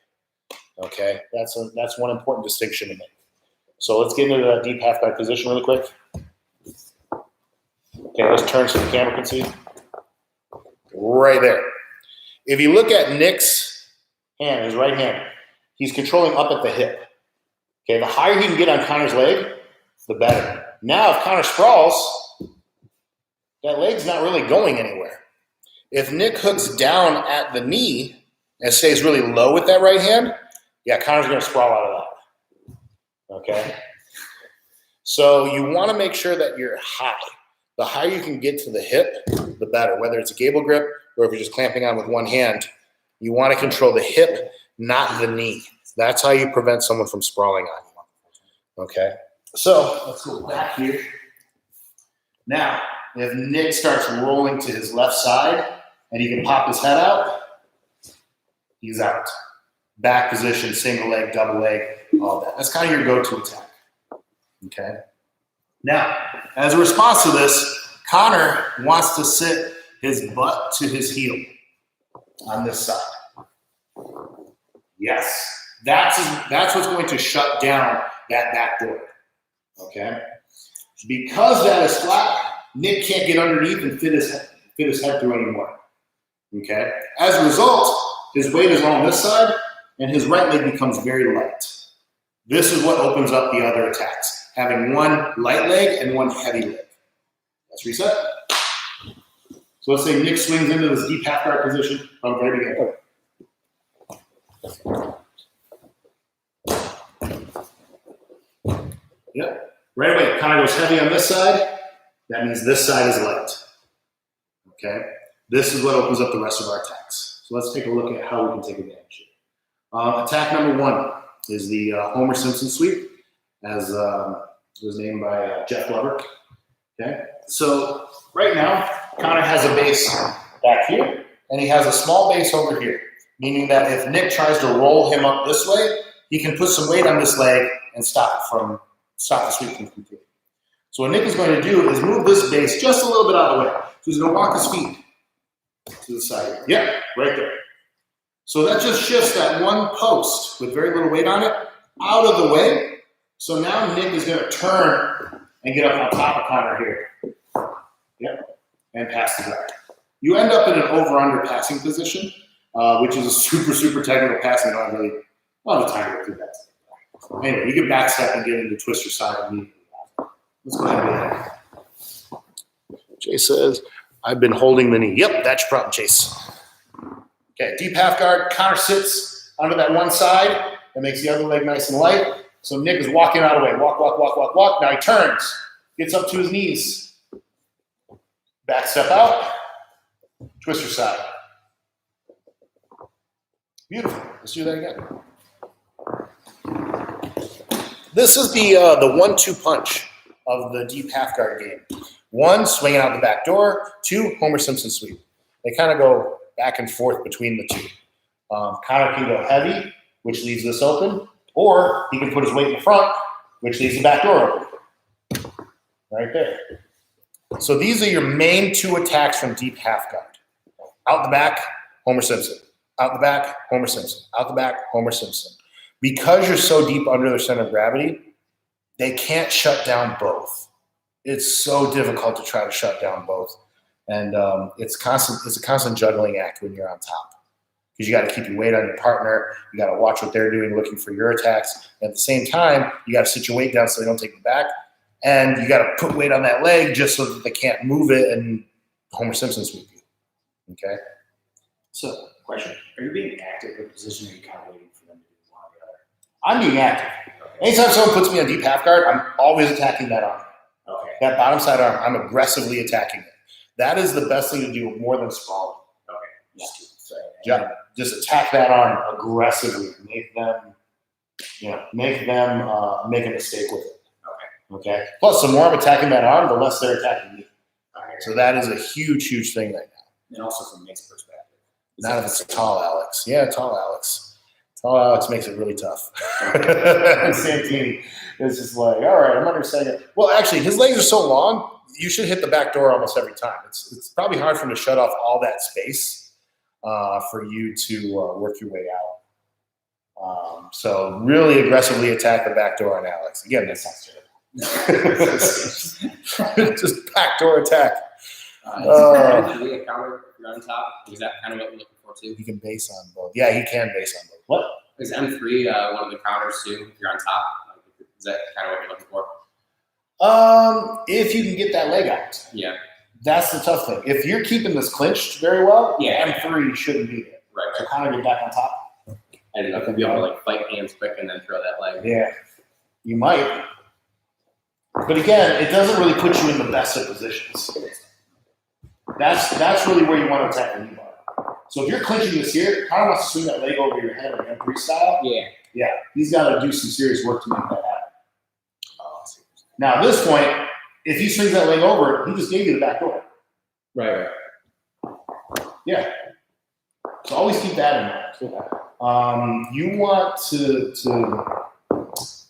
Okay, that's one important distinction to make. So let's get into that deep half guard position really quick. Okay, let's turn so the camera can see. Right there. If you look at Nick's hand, his right hand, he's controlling up at the hip. Okay, the higher he can get on Connor's leg, the better. Now, if Connor sprawls, that leg's not really going anywhere. If Nick hooks down at the knee and stays really low with that right hand, yeah, Connor's going to sprawl out of that. Okay? So you want to make sure that you're high. The higher you can get to the hip, the better. Whether it's a gable grip or if you're just clamping on with one hand, you want to control the hip, not the knee. That's how you prevent someone from sprawling on you. Okay? So let's go back here. Now, if Nick starts rolling to his left side and he can pop his head out, he's out. Back position, single leg, double leg, all that. That's kind of your go-to attack. Okay? Now, as a response to this, Connor wants to sit his butt to his heel on this side. Yes. That's what's going to shut down that back door. Okay? Because that is flat, Nick can't get underneath and fit his head through anymore. Okay? As a result, his weight is on this side, and his right leg becomes very light. This is what opens up the other attacks, having one light leg and one heavy leg. Let's reset. So let's say Nick swings into this deep half guard position from the very beginning. Yep. Right away, Connor goes heavy on this side. That means this side is light. Okay? This is what opens up the rest of our attacks. So let's take a look at how we can take advantage of it. Attack number 1 is the Homer Simpson sweep, as was named by Jeff Glover. Okay? So right now, Connor has a base back here, and he has a small base over here, meaning that if Nick tries to roll him up this way, he can put some weight on this leg and stop the sweep from completing. So what Nick is going to do is move this base just a little bit out of the way. So he's going to walk his feet to the side. Yep, right there. So that just shifts that one post with very little weight on it out of the way. So now Nick is going to turn and get up on top of Connor here. Yep, and pass the guard. You end up in an over-under passing position, which is a super, super technical passing. I don't have really a lot of time to go through that. Anyway, you can backstep and get into twister side immediately. Let's go ahead and do that. Jay says, I've been holding the knee. Yep, that's your problem, Chase. Okay, deep half guard. Connor sits under that one side. That makes the other leg nice and light. So Nick is walking out of the way. Walk, walk, walk, walk, walk. Now he turns. Gets up to his knees. Back step out. Twister side. Beautiful. Let's do that again. This is the 1-2 punch of the deep half guard game. 1, swinging out the back door. 2, Homer Simpson sweep. They kind of go back and forth between the two. Connor can go heavy, which leaves this open, or he can put his weight in the front, which leaves the back door open. Right there. So these are your main 2 attacks from deep half guard. Out the back, Homer Simpson. Out the back, Homer Simpson. Out the back, Homer Simpson. Because you're so deep under their center of gravity, they can't shut down both. It's so difficult to try to shut down both. And it's a constant juggling act when you're on top. Because you got to keep your weight on your partner. You got to watch what they're doing, looking for your attacks. And at the same time, you got to sit your weight down so they don't take it back. And you got to put weight on that leg just so that they can't move it and Homer Simpson sweep you. Okay? So, question. Are you being active in a position or are you kind of waiting for them to do one or the other? I'm being active. Anytime someone puts me on deep half guard, I'm always attacking that arm. Okay. That bottom side arm, I'm aggressively attacking it. That is the best thing to do more than sprawling. Okay. Yeah. Just attack that arm aggressively. Make them make a mistake with it. Okay. Plus, the more I'm attacking that arm, the less they're attacking me. Okay. So that is a huge, huge thing right now. And also from Nick's perspective. Not if it's tall Alex. Yeah, tall Alex. Tall Alex makes it really tough. Santini is just like, all right, I'm understanding it. Well, actually, his legs are so long, you should hit the back door almost every time. It's probably hard for him to shut off all that space for you to work your way out. So really aggressively attack the back door on Alex. Again, that sounds terrible. Just backdoor attack. Is a counter if you're on top? Is that kind of what you're looking for too? He can base on both. Yeah, he can base on both. What? Is M3 one of the counters too if you're on top? Is that kind of what you're looking for? If you can get that leg out. Yeah. That's the tough thing. If you're keeping this clinched very well, yeah, M3 shouldn't be there. Right. So kind of get back on top. And you can be able to like fight hands quick and then throw that leg. Yeah, you might. But again, it doesn't really put you in the best of positions. That's really where you want to attack the knee bar. So if you're clinching this here, Connor wants to swing that leg over your head like M3 style. Yeah. He's got to do some serious work to make that happen. Now, at this point, if he swings that leg over, he just gave you the back door. Right. Yeah. So always keep that in mind. You want to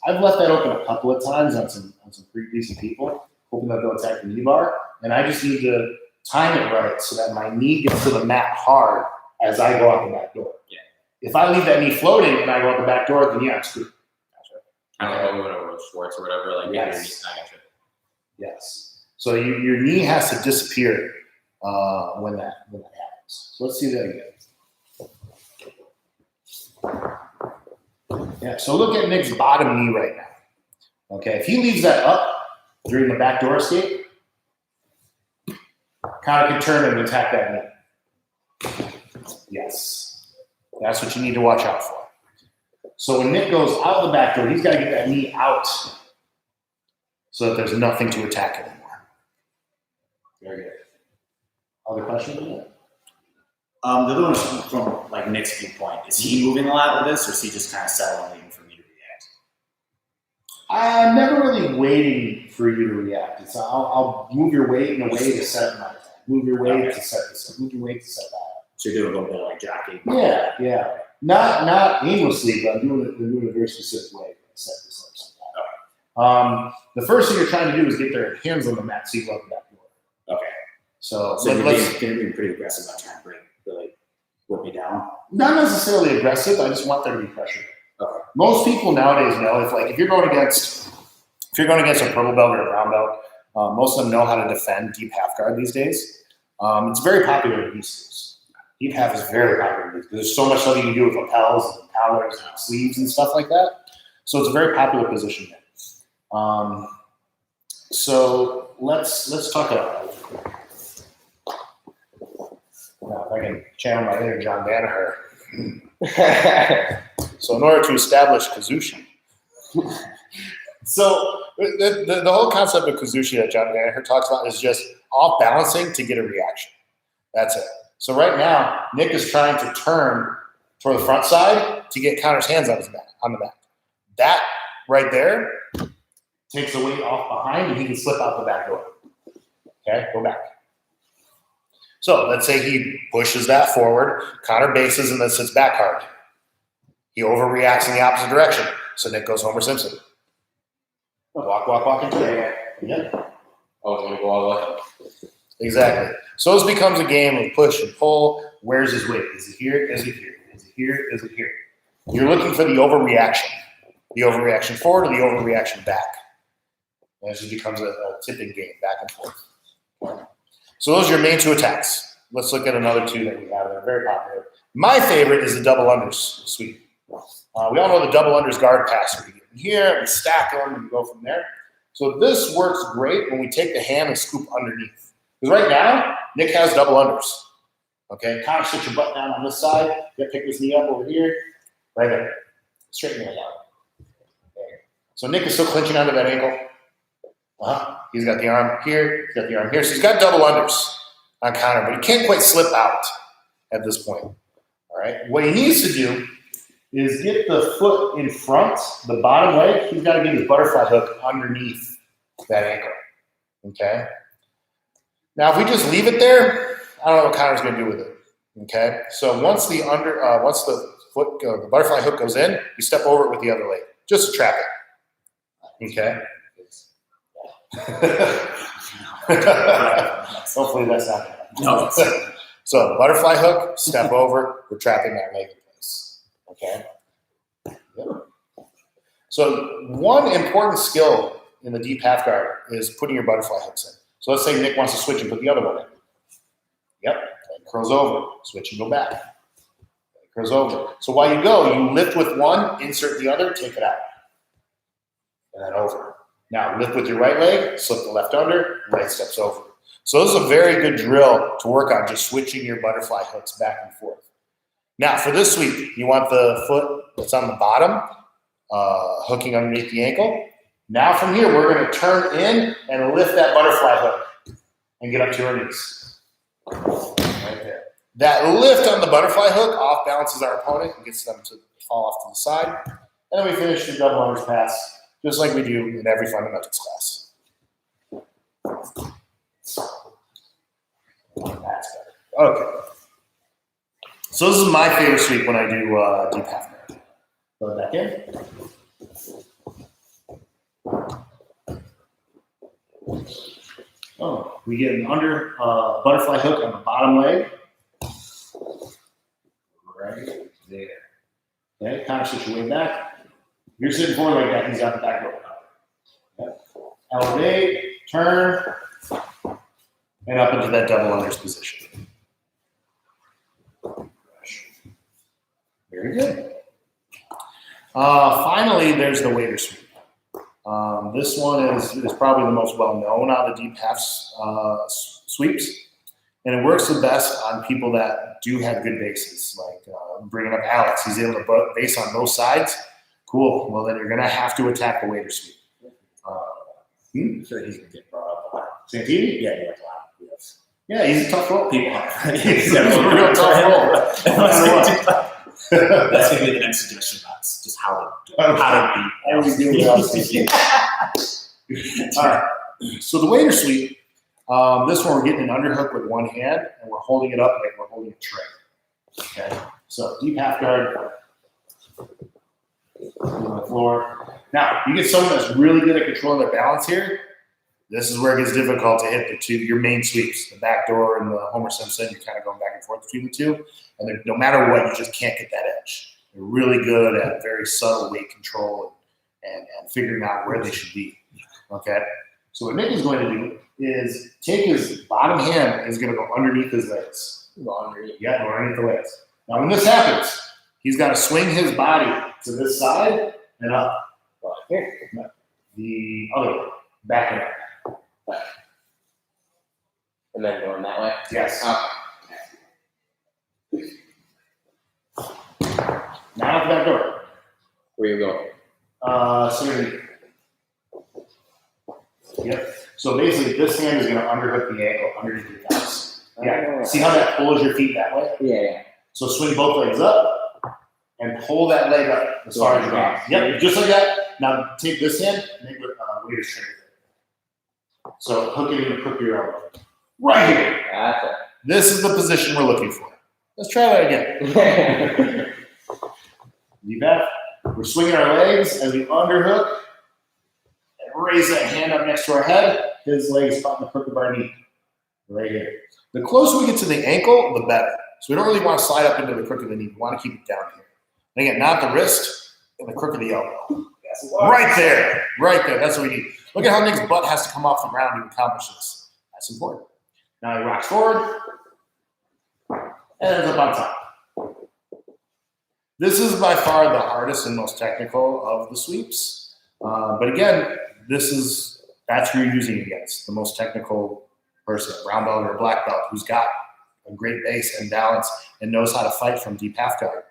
I've left that open a couple of times on some pretty decent people, hoping that they'll attack the knee bar, and I just need to time it right so that my knee gets to the mat hard as I go out the back door. Yeah. If I leave that knee floating and I go out the back door, then yeah, I'm screwed. I don't know if we went over with Schwartz or whatever. Like, Yes. I gotcha. Yes. So your knee has to disappear when that happens. So let's see that again. Yeah. So look at Nick's bottom knee right now. Okay. If he leaves that up during the backdoor escape, Connor can turn and attack that knee. Yes. That's what you need to watch out for. So when Nick goes out the back door, he's got to get that knee out so that there's nothing to attack anymore. Very good. Other questions? The other one is from like Nick's viewpoint. Is he moving a lot with this, or is he just kind of settling waiting for me to react? I'm never really waiting for you to react. It's I'll move your weight in a way to set my attack. Move your weight to set this up. Move your weight to set that up. So you're doing a little bit of like jockeying. Yeah. Not aimlessly, but I'm doing it a very specific way to set this up. The first thing you're trying to do is get their hands on the mat so you go out the back door. Okay. So you're being pretty aggressive about trying to really whip me down. not necessarily aggressive. I just want there to be pressure. Okay. Most people nowadays know if you're going against a purple belt or a brown belt, most of them know how to defend deep half guard these days. It's very popular in these schools. Deep half is very popular because there's so much stuff you can do with lapels and collars and sleeves and stuff like that. So it's a very popular position there. So let's talk about it. Now, if I can channel my inner John Danaher. So in order to establish Kazushi, so the whole concept of Kazushi that John Danaher talks about is just off balancing to get a reaction. That's it. So right now, Nick is trying to turn toward the front side to get Connor's hands on the mat. That right there takes the weight off behind, and he can slip out the back door. Okay, go back. So let's say he pushes that forward, Connor bases, and then sits back hard. He overreacts in the opposite direction. So Nick goes Homer Simpson. Walk into it. Yeah. Oh, it's going to go all the way up. Exactly. So this becomes a game of push and pull. Where's his weight? Is it here? Is it here? Is it here? Is it here? You're looking for the overreaction. The overreaction forward or the overreaction back. And it just becomes a tipping game, back and forth. So those are your main two attacks. Let's look at another two that we have that are very popular. My favorite is the double unders sweep. We all know the double unders guard pass. We get in here, we stack them, and we go from there. So this works great when we take the hand and scoop underneath. Because right now, Nick has double unders. Okay, kind of sit your butt down on this side. You pick this knee up over here, right there. Straighten it out. Okay. So Nick is still clinching onto that ankle. He's got the arm here, he's got the arm here. So he's got double unders on Connor, but he can't quite slip out at this point. All right. What he needs to do is get the foot in front, the bottom leg. He's got to get his butterfly hook underneath that ankle. Okay. Now, if we just leave it there, I don't know what Connor's going to do with it. Okay. So once the butterfly hook goes in, you step over it with the other leg, just to trap it. Okay. Hopefully that's not No. So the butterfly hook, step over, we're trapping that leg in place. Okay. Yep. So one important skill in the deep half guard is putting your butterfly hooks in. So let's say Nick wants to switch and put the other one in. Yep. Leg curls over, switch and go back. Leg curls over. So while you go, you lift with one, insert the other, take it out. And then over. Now lift with your right leg, slip the left under, right steps over. So this is a very good drill to work on, just switching your butterfly hooks back and forth. Now for this sweep, you want the foot that's on the bottom, hooking underneath the ankle. Now from here, we're going to turn in and lift that butterfly hook and get up to our knees. Right there. That lift on the butterfly hook off balances our opponent and gets them to fall off to the side. And then we finish the double unders pass, just like we do in every fundamentals class. That's better. Okay. So this is my favorite sweep when I do deep half guard. Throw it back in. Oh, we get an under butterfly hook on the bottom leg. Right there. Okay, kind of switch your way back. You're sitting forward like that, he's got the back rope. Yep. Elevate, turn, and up into that double unders position. Very good. Finally, there's the waiter sweep. This one is probably the most well-known out of the deep half sweeps. And it works the best on people that do have good bases, like bringing up Alex. He's able to base on both sides. Cool. Well, then you're going to have to attack the waiter sweep. I'm sure he's going to get brought up a lot. Santini? Yeah, he has a lot. Yes. Yeah, he's a tough role. People have. He's a real tough role. That's going to be the next suggestion box. Just how to beat. How do we deal with Alex? All right. So the waiter sweep. This one we're getting an underhook with one hand, and we're holding it up like we're holding a tray. Okay, so deep half guard on the floor. Now, you get someone that's really good at controlling their balance here. This is where it gets difficult to hit your main sweeps, the back door and the Homer Simpson. You're kind of going back and forth between the two, and no matter what, you just can't get that edge. They're really good at very subtle weight control and figuring out where they should be. Okay, so what Nick is going to do is take his bottom hand and is going to go underneath his legs. Go underneath. Yeah, go underneath the legs. Now, when this happens, he's got to swing his body to this side and up. Here, the other way, back and up. Back. And then going that way? Yes. Up. Now at the back door. Where you going? So yep. So basically, this hand is going to underhook the ankle underneath your thighs. Yeah. See how that pulls your feet that way? Yeah. So swing both legs up and pull that leg up as far as you can. Yep, just like that. Now take this hand and make it waiter's tray. So hook it in and crook your elbow. Right here. Gotcha. This is the position we're looking for. Let's try that again. Deep half. We're swinging our legs as we underhook and raise that hand up next to our head. His leg is caught in the crook of our knee. Right here. The closer we get to the ankle, the better. So we don't really want to slide up into the crook of the knee. We want to keep it down here. And again, not the wrist, and the crook of the elbow. Right there. Right there. That's what we need. Look at how Nick's butt has to come off the ground to accomplish this. That's important. Now he rocks forward and ends up on top. This is by far the hardest and most technical of the sweeps. But again, that's who you're using against, the most technical person, a brown belt or a black belt who's got a great base and balance and knows how to fight from deep half guard.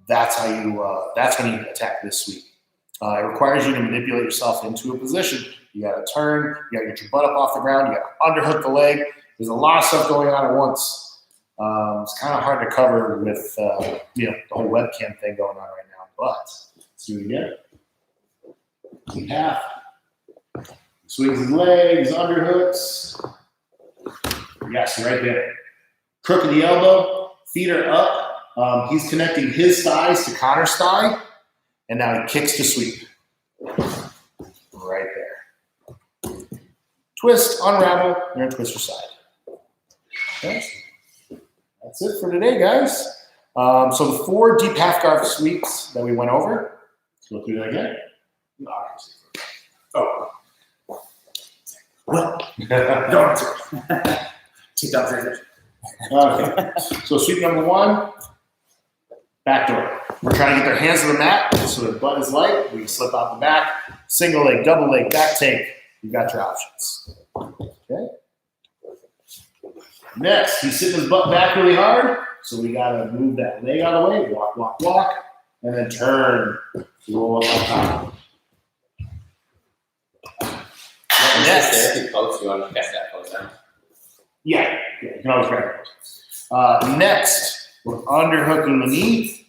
That's how you. That's when you attack this sweep. It requires you to manipulate yourself into a position. You got to turn. You got to get your butt up off the ground. You got to underhook the leg. There's a lot of stuff going on at once. It's kind of hard to cover with the whole webcam thing going on right now. But let's do it again. Deep half. Swings his legs, underhooks. Yes, right there. Crook of the elbow. Feet are up. He's connecting his thighs to Connor's thigh. And now he kicks to sweep. Right there. Twist, unravel, and twist your side. Okay. That's it for today, guys. So the 4 deep half guard sweeps that we went over. Let's go through that again. Oh. Well, don't take that for Okay. So sweep number 1, back door. We're trying to get their hands to the mat so their butt is light. We can slip out the back. Single leg, double leg, back take. You've got your options. Okay. Next, he's sitting his butt back really hard. So we got to move that leg out of the way. Walk, walk, walk. And then turn. Roll up on top. Next. Folks, you want to catch that pose down? Yeah, you can always grab it. Next, we're underhooking the knee.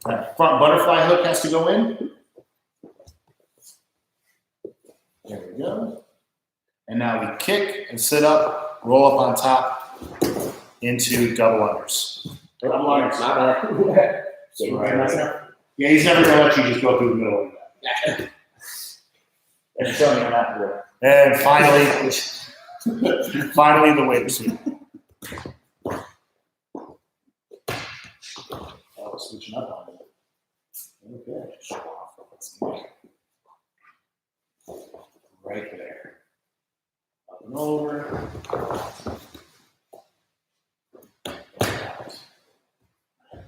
That front butterfly hook has to go in. There we go. And now we kick and sit up, roll up on top into double unders. Double unders, not bad. Yeah, he's never gonna let you just go through the middle of that. And show me how to do it. And finally the weight sweep. Oh, switching up on it. Okay. Right there. Up and over.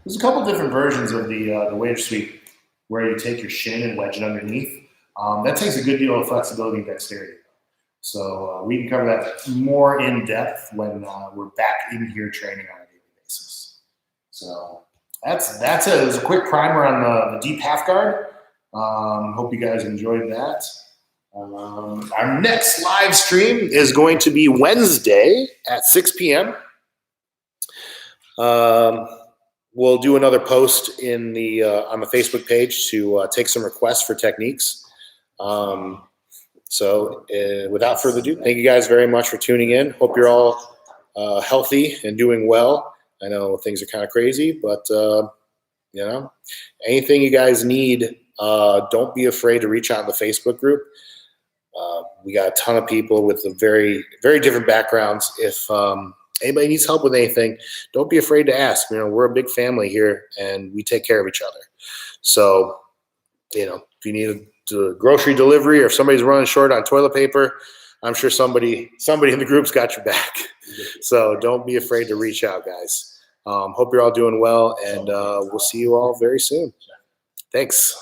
There's a couple different versions of the wave sweep where you take your shin and wedge it underneath. That takes a good deal of flexibility and dexterity. So we can cover that more in depth when we're back in here training on a daily basis. So that's it. It was a quick primer on the deep half guard. Hope you guys enjoyed that. Our next live stream is going to be Wednesday at 6 p.m. We'll do another post in the on the Facebook page to take some requests for techniques. So without further ado, thank you guys very much for tuning in. Hope you're all healthy and doing well. I know things are kind of crazy, but you know, anything you guys need, don't be afraid to reach out in the Facebook group. We got a ton of people with very, very different backgrounds. If anybody needs help with anything, don't be afraid to ask. You know, we're a big family here, and we take care of each other. So, you know, if you need a grocery delivery or if somebody's running short on toilet paper, I'm sure somebody in the group's got your back. So don't be afraid to reach out, guys. Hope you're all doing well, and we'll see you all very soon. Thanks.